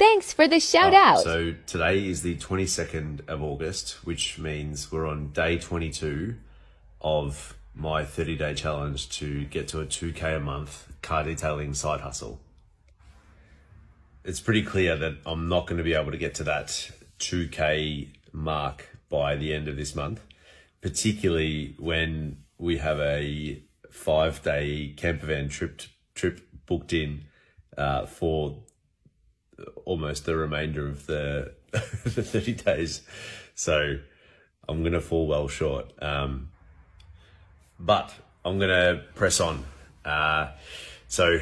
Thanks for the shout out. So today is the 22nd of August, which means we're on day 22 of my 30-day challenge to get to a 2K a month car detailing side hustle. It's pretty clear that I'm not going to be able to get to that 2K mark by the end of this month, particularly when we have a 5-day camper van trip booked in for almost the remainder of the 30 days. So I'm going to fall well short. But I'm going to press on. So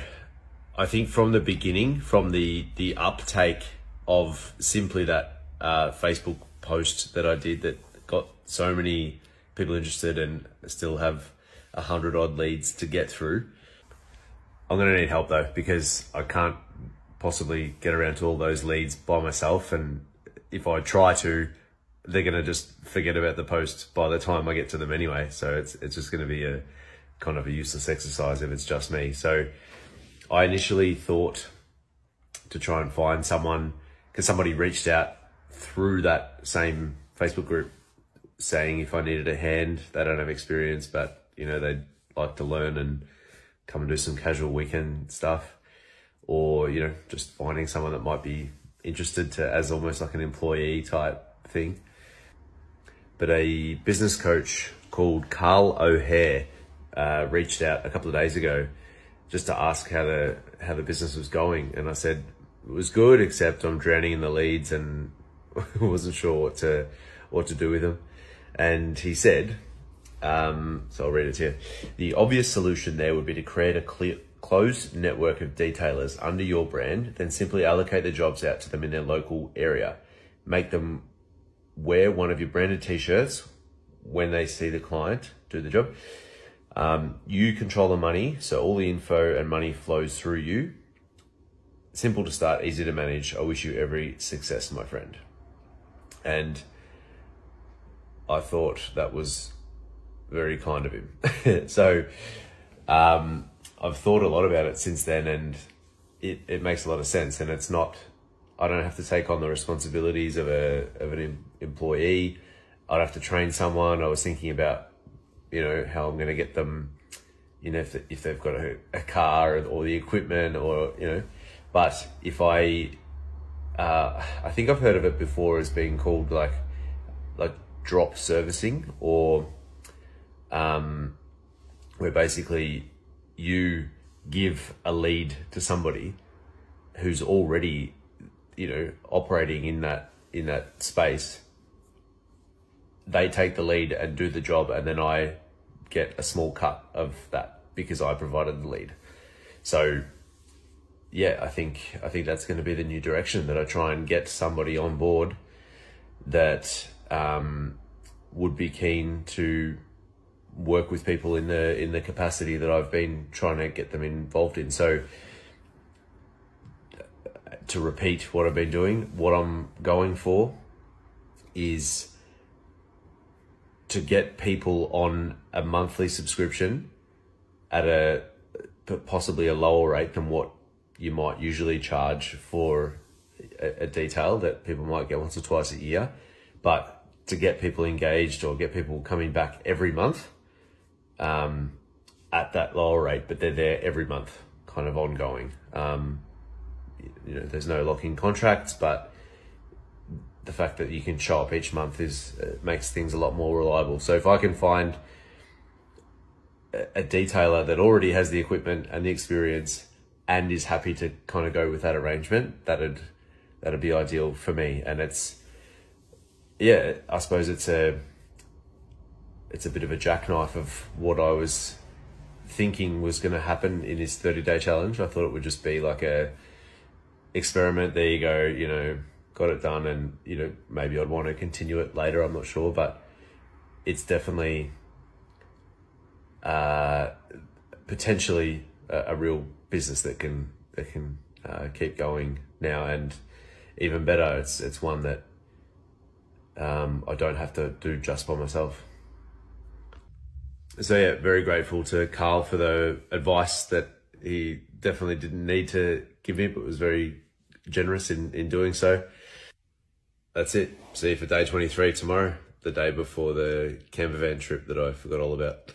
I think from the beginning, from the uptake of simply that Facebook post that I did that got so many people interested and still have 100 odd leads to get through. I'm going to need help though, because I can't possibly get around to all those leads by myself. And if I try to, they're going to just forget about the post by the time I get to them anyway. So it's just going to be a kind of a useless exercise if it's just me. So I initially thought to try and find someone, because somebody reached out through that same Facebook group saying if I needed a hand. They don't have experience, but you know, they'd like to learn and come and do some casual weekend stuff, or you know, just finding someone that might be interested to as almost like an employee type thing. But a business coach called Carl O'Hare reached out a couple of days ago just to ask how the business was going, and I said it was good, except I'm drowning in the leads and wasn't sure what to do with them. And he said, so I'll read it to you. The obvious solution there would be to create a closed network of detailers under your brand, then simply allocate the jobs out to them in their local area. Make them wear one of your branded t-shirts when they see the client do the job. You control the money, so all the info and money flows through you. Simple to start, easy to manage. I wish you every success, my friend. And I thought that was very kind of him. So I've thought a lot about it since then, and it makes a lot of sense. And it's not, I don't have to take on the responsibilities of an employee. I'd have to train someone. I was thinking about, you know, how I'm going to get them, you know, if they've got a car or the equipment, or, you know, but if I think I've heard of it before as being called like drop servicing, or where basically you give a lead to somebody who's already, you know, operating in that space. They take the lead and do the job, and then I get a small cut of that because I provided the lead. So yeah, I think that's going to be the new direction, that I try and get somebody on board that would be keen to work with people in the capacity that I've been trying to get them involved in. So to repeat what I've been doing, what I'm going for is to get people on a monthly subscription at possibly a lower rate than what you might usually charge for a detail that people might get once or twice a year, but to get people engaged or get people coming back every month at that lower rate, but they're there every month, kind of ongoing. You know, there's no lock-in contracts, but the fact that you can show up each month makes things a lot more reliable. So if I can find a detailer that already has the equipment and the experience and is happy to kind of go with that arrangement, that'd be ideal for me. And it's, yeah, I suppose it's a bit of a jackknife of what I was thinking was going to happen in this 30-day challenge. I thought it would just be like a experiment. There you go, you know, got it done, and you know, maybe I'd want to continue it later, I'm not sure, but it's definitely potentially a real business that can keep going now, and even better, it's one that I don't have to do just by myself. So yeah, very grateful to Carl for the advice that he definitely didn't need to give me, but was very generous in doing so. That's it. See you for day 23 tomorrow, the day before the camper van trip that I forgot all about.